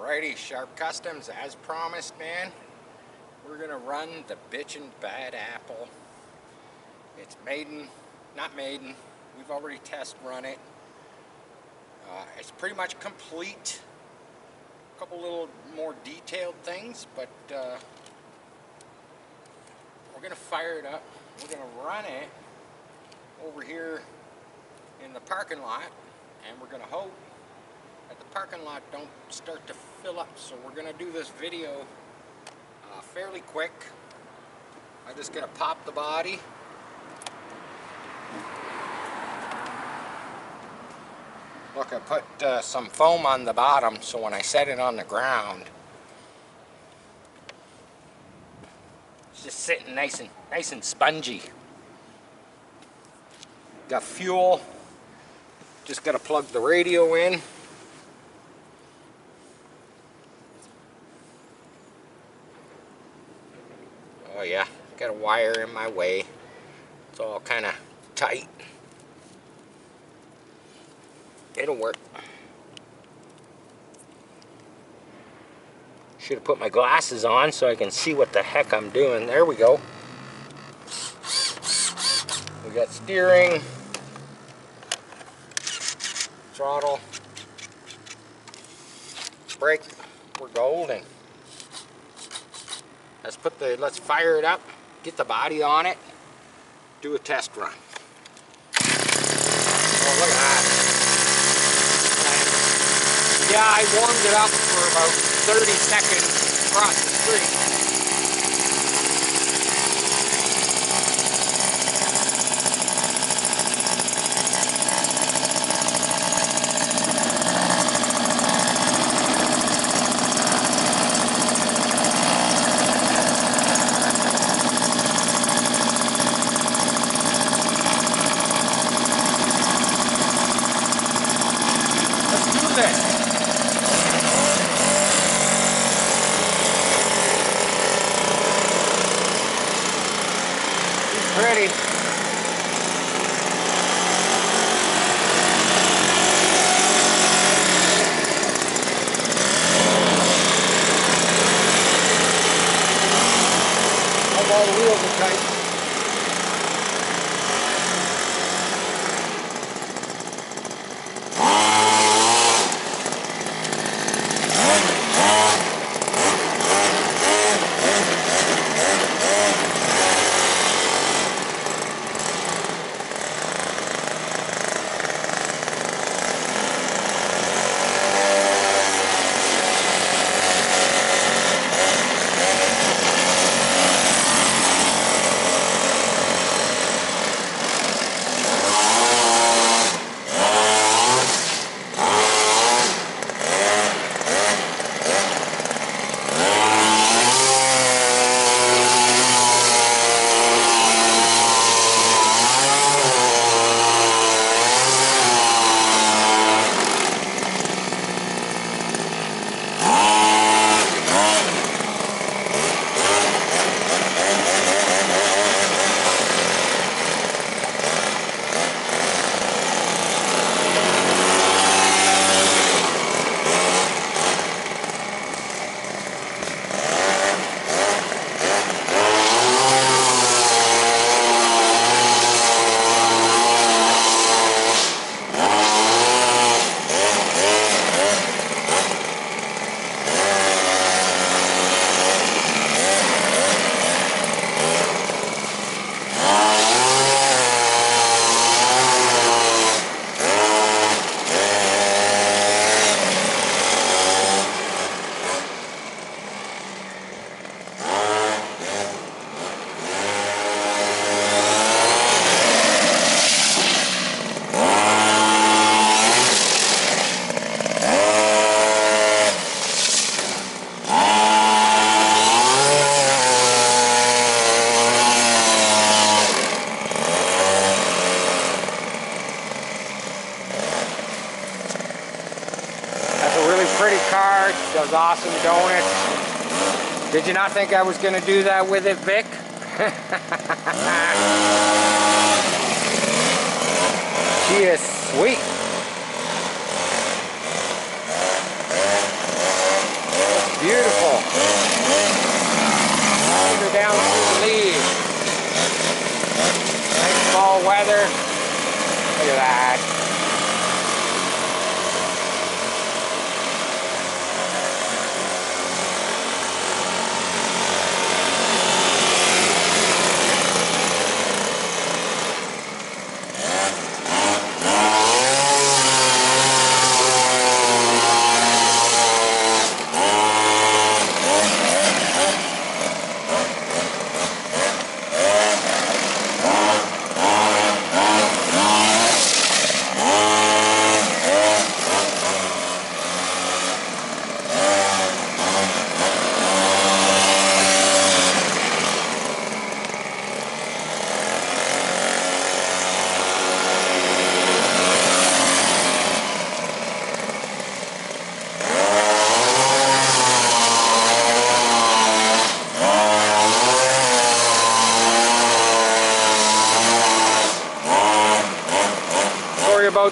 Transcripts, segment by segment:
Alrighty, Sharp Customs, as promised, man. We're gonna run the Bitchin Bad Apple. It's maiden, not maiden. We've already test run it. It's pretty much complete. A couple little more detailed things, but we're gonna fire it up. We're gonna run it over here in the parking lot, and we're gonna hope that the parking lot don't start to fill up. So we're gonna do this video fairly quick. I'm just gonna pop the body. Look, I put some foam on the bottom, so when I set it on the ground, it's just sitting nice and spongy. Got fuel. Just gotta plug the radio in. Oh yeah, got a wire in my way. It's all kind of tight. It'll work. Should have put my glasses on so I can see what the heck I'm doing. There we go. We got steering, throttle, brake. We're golden. Let's fire it up, get the body on it, do a test run. Oh, look at that. Yeah, I warmed it up for about 30 seconds across the street. Ready. Hope all the wheels are tight. Pretty car, does awesome donuts. Did you not think I was going to do that with it, Vic? She is sweet.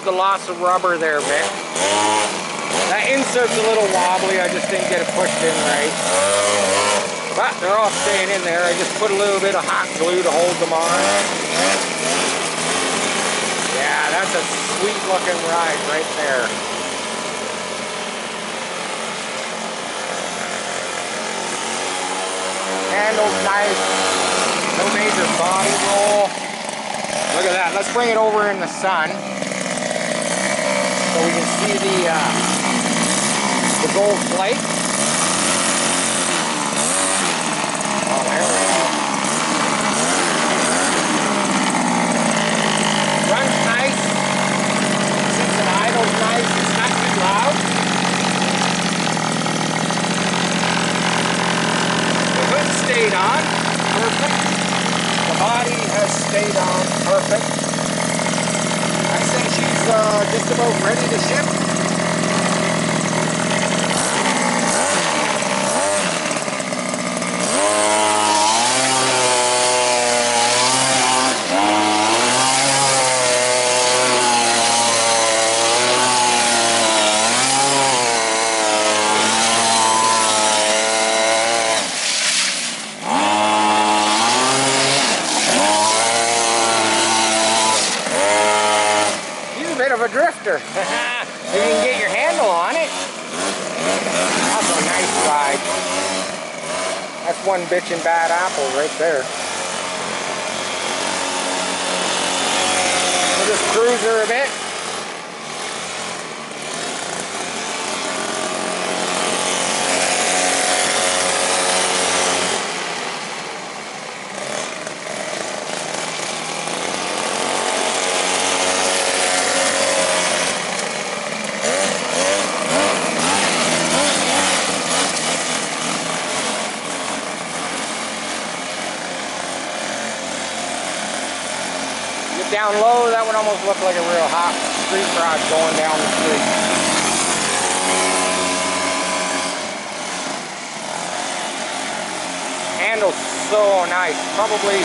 the loss of rubber there, Vic. That insert's a little wobbly, I just didn't get it pushed in right. But they're all staying in there. I just put a little bit of hot glue to hold them on. Yeah, that's a sweet looking ride right there. Handle's nice. No major body roll. Look at that. Let's bring it over in the sun so we can see the gold plate. Oh, there we go. Runs nice. Seats and idle's nice. It's not too loud. The hood stayed on. Perfect. The body has stayed on. Perfect. I think she's just about ready to ship. A drifter. If you can get your handle on it. That's a nice ride. That's one bitchin' bad apple right there. We'll just cruise her a bit. Down low, that would almost look like a real hot street rod going down the street. Handle's so nice. Probably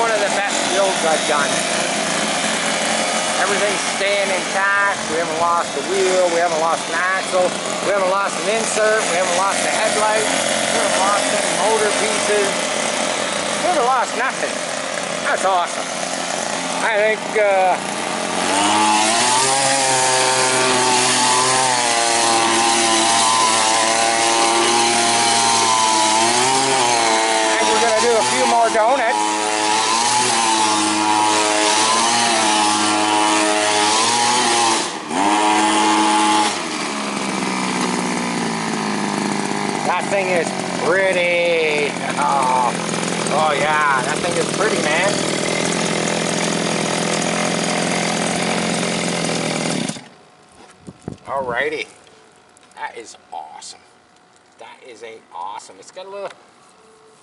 one of the best builds I've done. Everything's staying intact. We haven't lost a wheel. We haven't lost an axle. We haven't lost an insert. We haven't lost a headlight. We haven't lost any motor pieces. We haven't lost nothing. That's awesome. I think we're going to do a few more donuts. That thing is pretty. Oh yeah, that thing is pretty, man. Alrighty, that is awesome. That is awesome. It's got a little,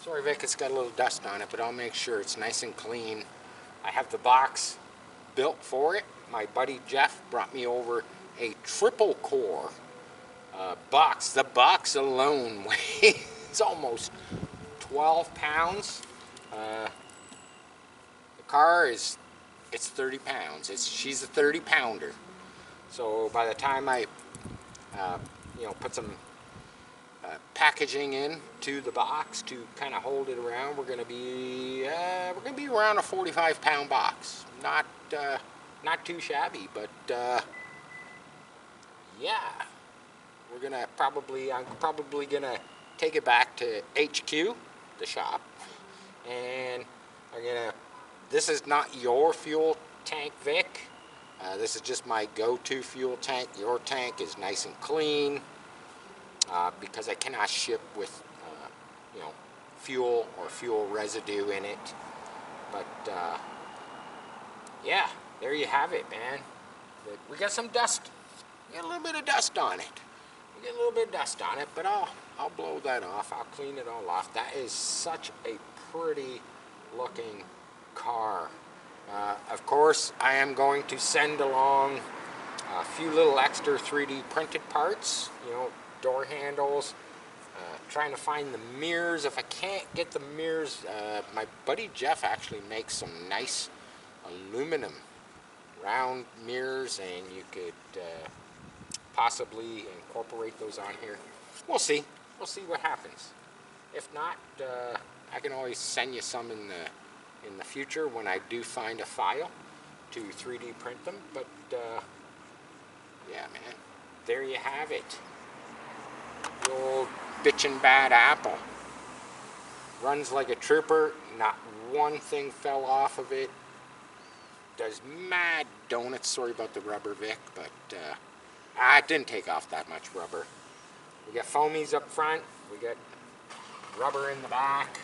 sorry Vic, it's got a little dust on it, but I'll make sure it's nice and clean. I have the box built for it. My buddy Jeff brought me over a triple core box. The box alone weighs almost 12 pounds. The car is, it's 30 pounds. She's a 30 pounder. So by the time I, put some packaging in to the box to kind of hold it around, we're gonna be around a 45-pound box. Not too shabby, but yeah, I'm probably gonna take it back to HQ, the shop, and this is not your fuel tank, Vic. This is just my go-to fuel tank. Your tank is nice and clean because I cannot ship with, fuel or fuel residue in it. But yeah, there you have it, man. We got some dust. We got a little bit of dust on it. But I'll blow that off. I'll clean it all off. That is such a pretty looking car. Of course, I am going to send along a few little extra 3D printed parts, door handles, trying to find the mirrors. If I can't get the mirrors, my buddy Jeff actually makes some nice aluminum round mirrors, and you could possibly incorporate those on here. We'll see. We'll see what happens. If not, I can always send you some in the future when I do find a file to 3D print them. But yeah, man, there you have it. The old Bitchin' Bad Apple. Runs like a trooper. Not one thing fell off of it. Does mad donuts. Sorry about the rubber, Vic, but it didn't take off that much rubber. We got foamies up front. We got rubber in the back.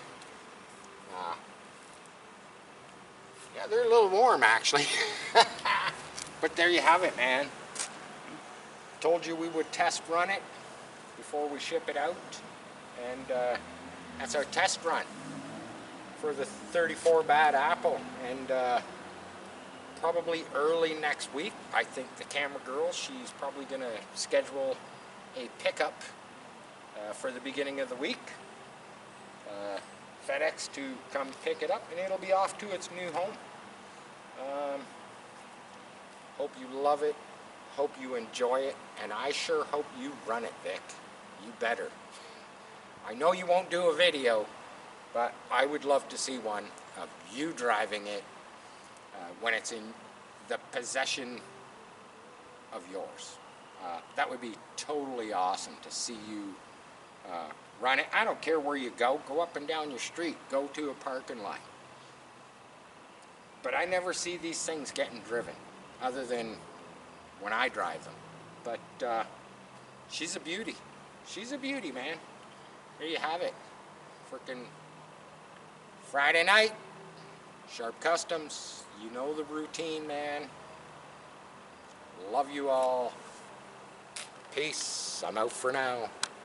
Yeah, they're a little warm actually. But there you have it, man. Told you we would test run it before we ship it out. And that's our test run for the 34 Bad Apple. And probably early next week, I think the camera girl, she's probably going to schedule a pickup for the beginning of the week. FedEx to come pick it up, and it'll be off to its new home. Hope you love it. Hope you enjoy it. And I sure hope you run it, Vic. You better. I know you won't do a video, but I would love to see one of you driving it when it's in the possession of yours. That would be totally awesome to see you run it. I don't care where you go. Go up and down your street. Go to a parking lot. But I never see these things getting driven, other than when I drive them. But she's a beauty. She's a beauty, man. There you have it. Frickin' Friday night, Sharp Customs. You know the routine, man. Love you all. Peace. I'm out for now.